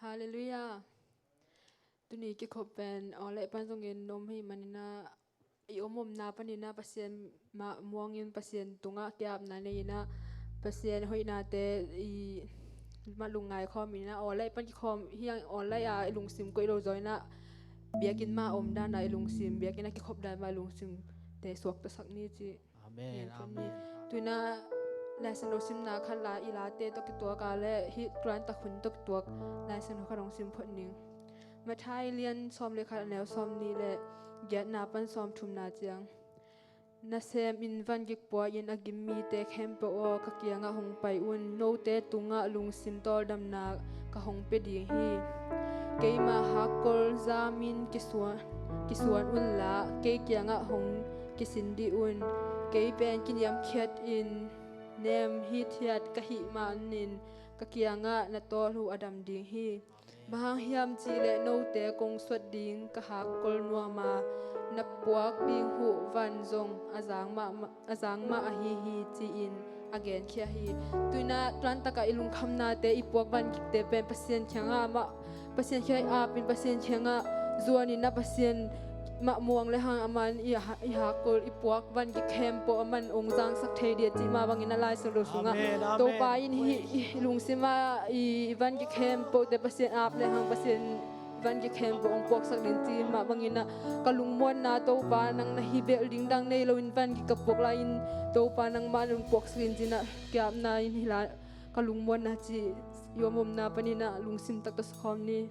ฮาเลลูยาตุนี้กิขบเป็นอ๋อและปันทรงเงินนมให้มันนาอีอมมนาปันนาปัสเซียนมาม่วงยินปัสเซียนตุงะแก้บนาเนนะปัสเซียนหอยนาเตอีมาลุงไงคอมีนะอ๋อและปันกิคอมเฮียงอ๋อและลุงซิมก็อีโรจอยนะเบียกินมาอมด้านไหนลุงซิมเบียกินนักกิขบได้มาลุงซิมแต่สวกตัวสักนี้จีอาเมนอาเมนตุน่าลายสนุสิมนาขันลาอีลาเตตกตัวกาและฮิกรันตะขุนตกตัวลายสนุขนมซิมพอนิงมาไทยเรียนซ้อมเลยค่ะแนวซ้อมนี้แหละแกนาปันซ้อมทุมนาเจียงนาเซมอินวันกิกปัวยินอากิมมีเตแคมเปโอกะเกียงะหงไปอุ่นโนเตตุงะลุงซิมตอลดำนากะหงเปดีฮีเกยมาฮักกอลซามินกิสวนอุ่นละเกยเกียงะหงกิสินดีอุ่นเกยเป็นกินยำเคียดอินเนมฮิตยัดกะหิมานินกะเกียงะนาตอลูอดัมดิงฮีบางเฮียมจีเลโนเตกงสวดดิงกะฮักกอลนัวมานับปวกดิงหูวันจงอาจางมาอฮีฮีจีอินอเกนเคียฮีตุยนาตรันตะกะอิลุงคำนาเตอีปวกวันกิเตเป็นเปอร์เซ็นต์เคียงะมาเปอร์เซ็นต์เคียอาเป็นเปอร์เซ็นต์เคียงะจวนนี่นับเปอร์เซ็นต์มะม่วงเลยหางอามันอีหากลอีปวกวันกิเคมโปอามันองจางสักเทเดียจิมาบางอินาลายสรุสุงะตัวปายินลุงซิมาอีวันกิเคมโปเตเปอร์เซ็นต์อาบเลยหางเปอร์เซ็นต์วันกิเคมโปองปวกสักดินจิมาบางอินากะลุงมวนนาตัวปานังนาฮิเบลดิงดังในลวินวันกิกับปวกลายินตัวปานังมาลุงปวกสักดินจินะแกบนายินฮิลากะลุงมวนนาจิยอมมนาปนินะลุงซิมตักตะสคอมนี้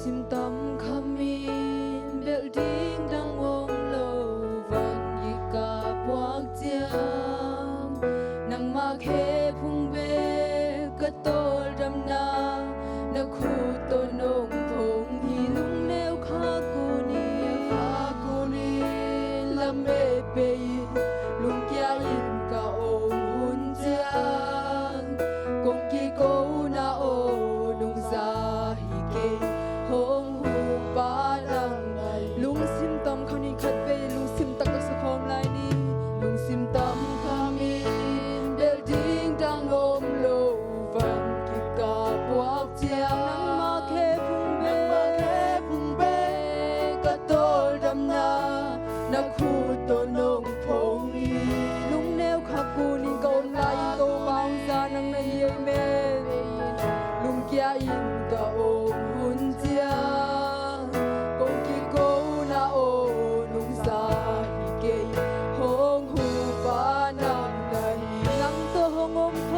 ซิมตำขมินเบลดิ้งดังวงโลวันยิกาบวกเจียงนังมาเคพุงเบกะโตดำนานักคู่โตนงพงฮีลุงแนวคากูนีละเมเปยลุงแกยินกะอมหุนเจียงกงกีโกนาโอลุงซาฮิเกหงหูปาดังลุงซิมตำเขานี่ขัดไปลุงซิมตักตะสะคอมลายนี้ลุงซิมตำขามีเดลดิ้งดังลมโลวันกิกาบวกเจียงนังมาเคพุงเบกะโตดำนานักคู่โตนงพงอีลุงแนวขากูนี่กอมลายโตบางซานังในเยเมลุงแกอินกะโอหุ่นเจียกงกีโกนาโอลุงซาฮิเกยหงหูปานังนาฮีนังโตหงอมค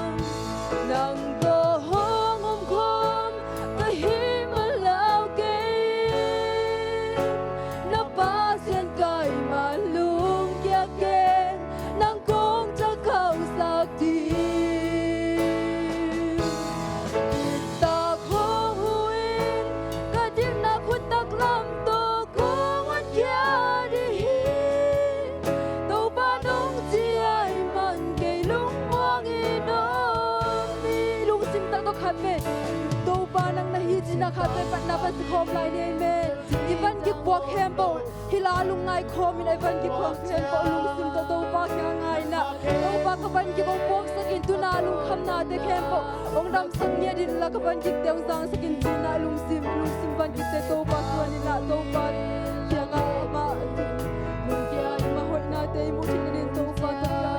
มนังโตหงอมคมกะฮิมาแล้วเกยนับปาเสียนไก่มาลุงแกเกนนังคงจะเข้าสักทีตัวปานังนาฮีจินาคาเตปันนาปัสคอมลายเนเมอีวันกิบวกแคมโบฮิลาลุงไงคอมินอีวันกิบวกแคมโบลุงซิมตัวปาแค่ไงนะตัวปากบันกิบองปวกสกินตุนาลุงคำนาเตแคมโบองดำสักเนียดินละกบันกิบเตียงจางสกินตุนาลุงซิมบันกิเตตัวปาส่วนนี้ละตัวปาแค่ไงมาลุงแกมาหดนาเตมุทินดินตัวปาตัวลา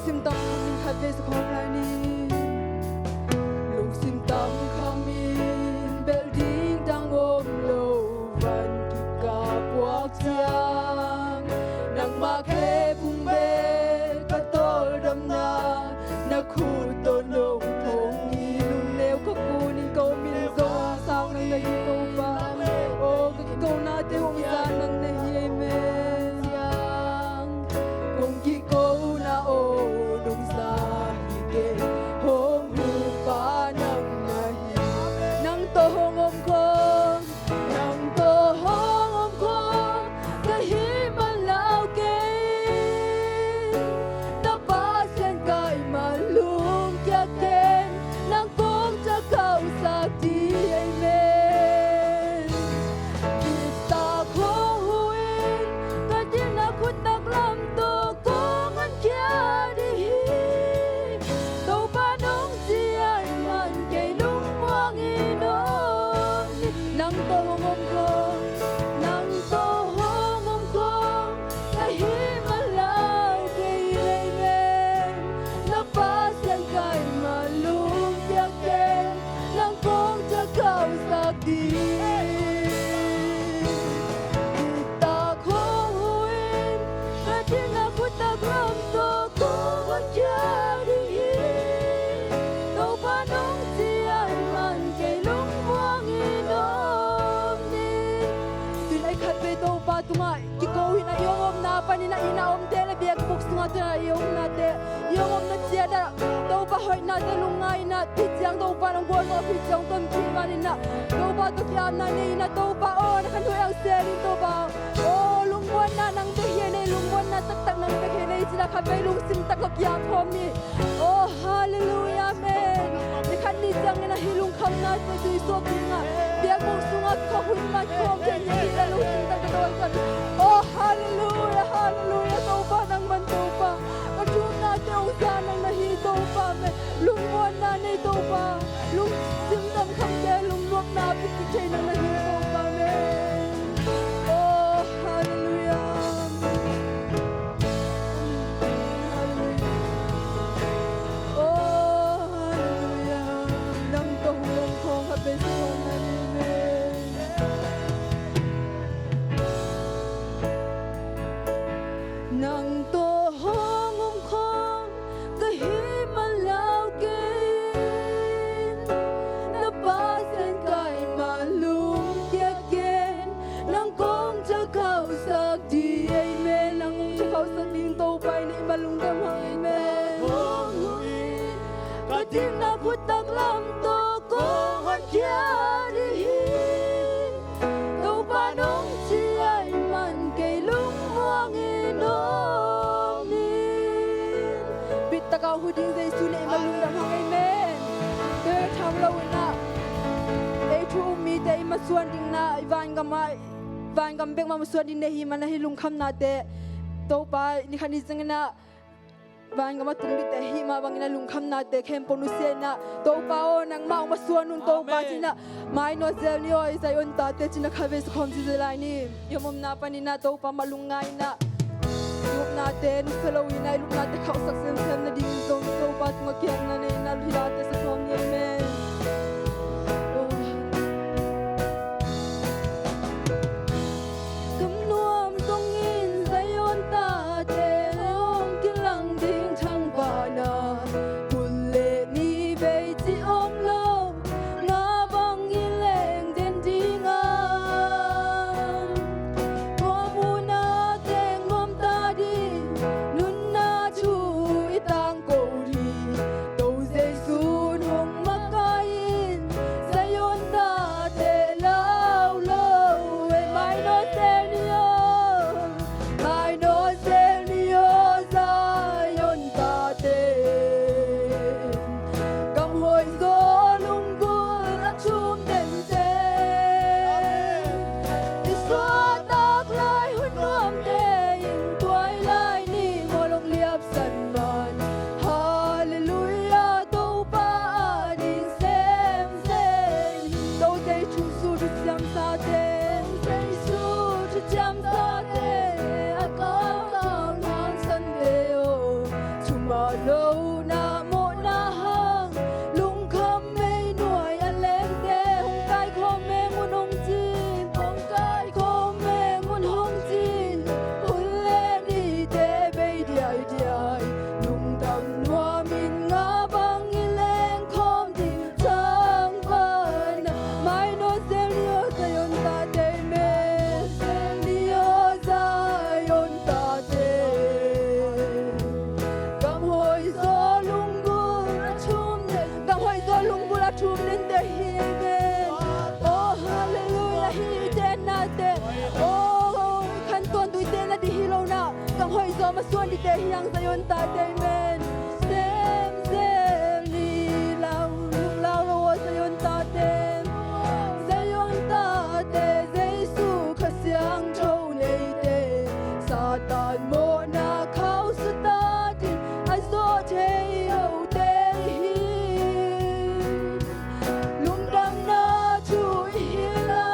ซิมตำมินขัดเวสของลายนี้ลุงซิมตำขมินเบลดิ้งดังโอมโลวันกิกาบวกเจียงนังมาเคพุงเบกะโตดำนานักคู่โตนง ngom ko nang to ngom ko kahit malaw kay Rayman napasan kay malumpiakin nang kong jagaw sa di kita kong huwin kating ako tagram to kung at yarihin no panong siyan man kay lungwang inom ni sinay katbe to patumay kikawin ay yung om na panina inaom tele biag buks nga to na yung nate yung om na siya da to pa hoy na lungay na tijang to pa ng buwan mo pitjang tom kimanin na to pa to kiyam na ni na to pa o nakanduay ang selin to pa o lungwan na nang dehiyan ay lungwan na taktak nang dehiyan ay sila kabay lungsim takok yang komi oh hallelujah amen nikan ni jang na hilung kam na to so nga biag buks nga ko hun ma kom kenya sila lungsim takok kan oh hallelujah hallelujah to pa nang man to pa kadung na te usan nang nahito pa me lungwan na ni to pa lungsim tam kam ke lungwak na pitchay nang nahito pa me oh hallelujah oh hallelujah nang to hong kong kabeson na ni me nang to hong kong kahit malaw kain napasan kay malumpiakin nang kong jagaw sa di amen nang kong jagaw sa ding to pa'y na imalungdam ang amen kating nakutaglam to kung at yarihin to panong siya'y man kay lungwang inomin bitakaw huding sa isu na imalungdam ang amen kaya cham lawin na ay chumi tay masuan ding na ivan gamay van gambek mamasuan din na himan na hilung kam na te to pa ni kanizang na van gama tungdi te hima bang ina lung kam na te kem ponusen na to pa o nang mau masuan nun to pa china mai no zel ni oi sa yon ta te china khabe su khom si zelai ni yomom na pa ni na to pa malungai na yum na te nu salawin na lum na te khau sak sem sem na ding to to pa tunga kyang na ne na lhira te sa khom ni amen Masuan di teh yang sayon ta amen sem sem ni lau lau lo sayon ta tem sayon ta te Jesu khasyang chou nei te Satan mo na khau su ta tin ai so che yo te hi lung dam na chu hi la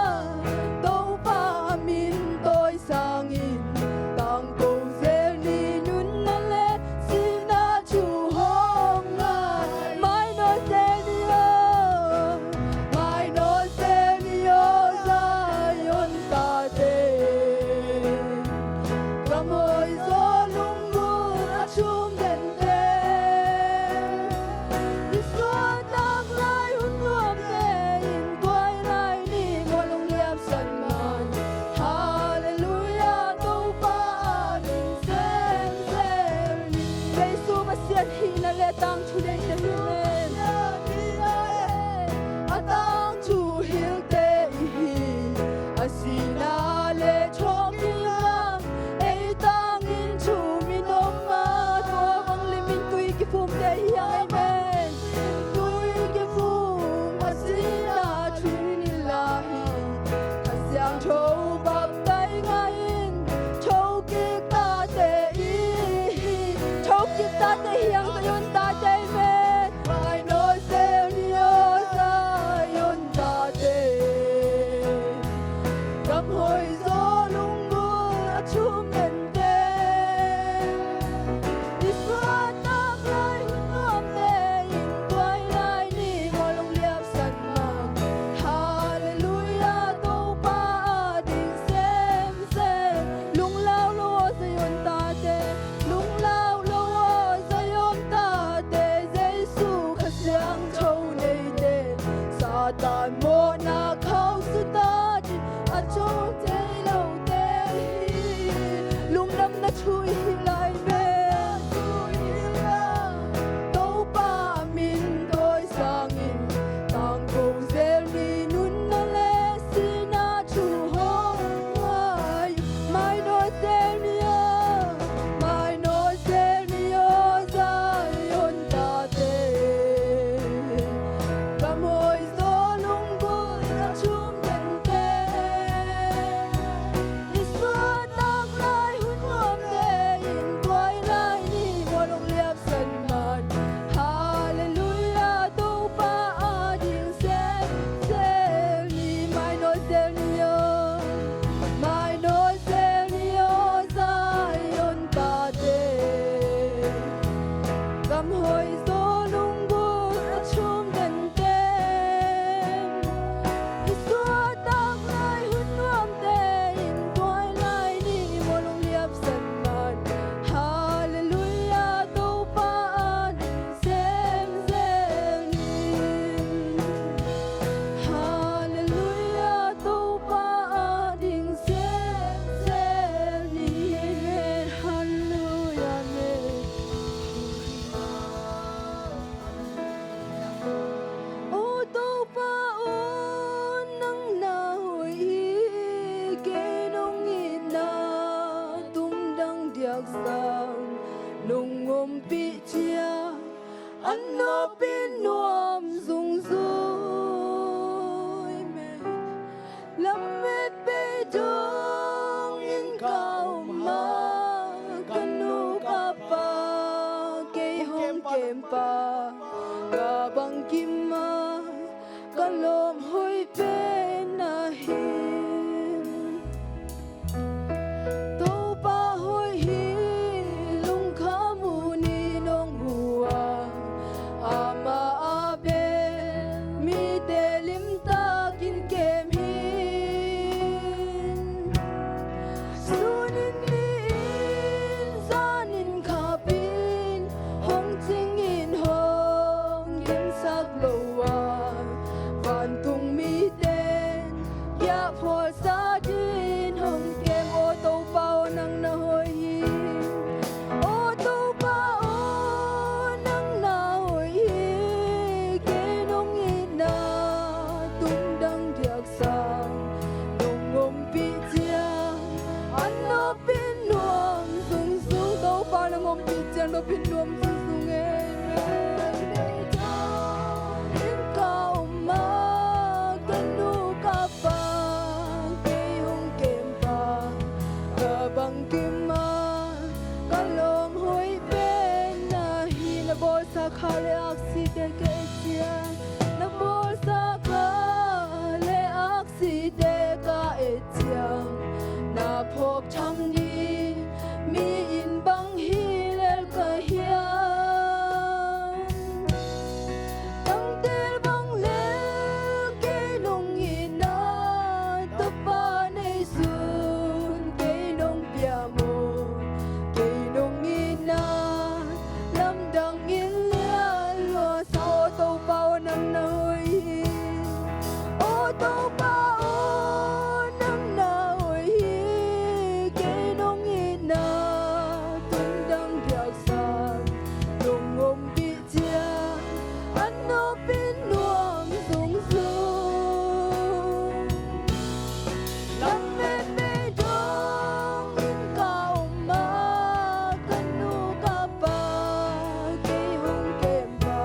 pin nuam dung zui me lam me pe dong in cao ma kanu ka pa ke hong kem pa ka bang kim ma ka lom hoi pe na hin to pa hoi hi lung kha mu ni nong hua ama abe mi te lim ta kin kem hin sunin ni in zanin kapin hong ting in hong yin sak lowa van tung mi ten ya phol sa din hong kem o to pao nang na hoi hin o to pao nang na hoi hi ke nong ina tung dang diak sang nong om pi chia an no pin nuam sung sung to pa nang om pi chia no pin nuam sung sung e in cao ma kanu ka pa ke hong kem pa ka bang kim ma ka lom hoi pe na hi na bol sa kha le akside ke chia na bol sa kha le akside ka e chia na phok chang ni mi in bang hi le ka hiam tang tel bang le ke nong ina ta pa nei sun ke nong pia mo ke nong ina lam dang in lia lo sa o to pao nang na hoi hin o to pao nang na hoi hi ke nong ina tung dang diak sang nong om pi chia an no pin nuam sung sung lam me pe dong in cao ma kanu ka pa ke hong kem pa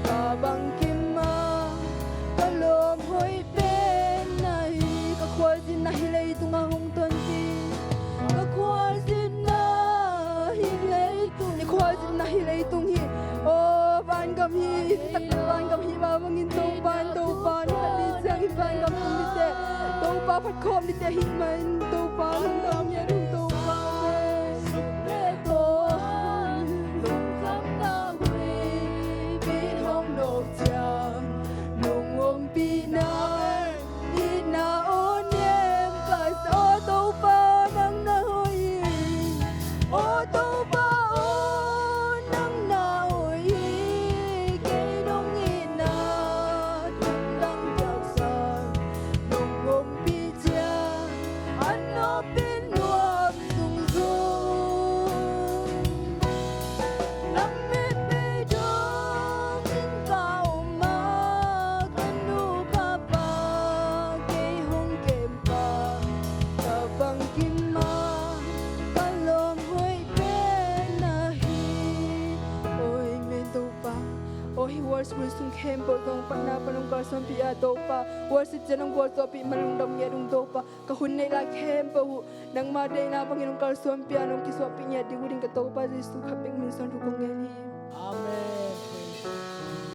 ka bang kim ma ka lom hoi pe na hi ka khwal sin na hi lei tung a hong ton ti ka khwal sin na hi lei tung ni khwal sin na hi lei tung hi o ban gam hi tak ban gam hi ma mangin to ban hat li sang hi ban gam tung ni te to pa phat khom ni te hi man to pa lang dam ya dung to pa me to lung kham na hui bin hong no chang nong om pi na ni na o nem ka so to pa nang na hoi o to pa o nang na hoi ke nong ina tung dang diak sang nong om pi chia an no pin nuam sung sung lam me pe dong in cao ma kanu ka pa ke hong kem pa ka bang kim ma ka lom hoi pe na hi oi men to pa o hi wars mun sung kem po dong pa na panong ka som pi a to pa wars it janong bol to pi malung dam ye dung to pa ka hun nei la kem pa hu nang ma dei na panginong ka som pi anong ki so pi nya di wuding ka to pa jesu khaping min son ru kong nge ni Amen.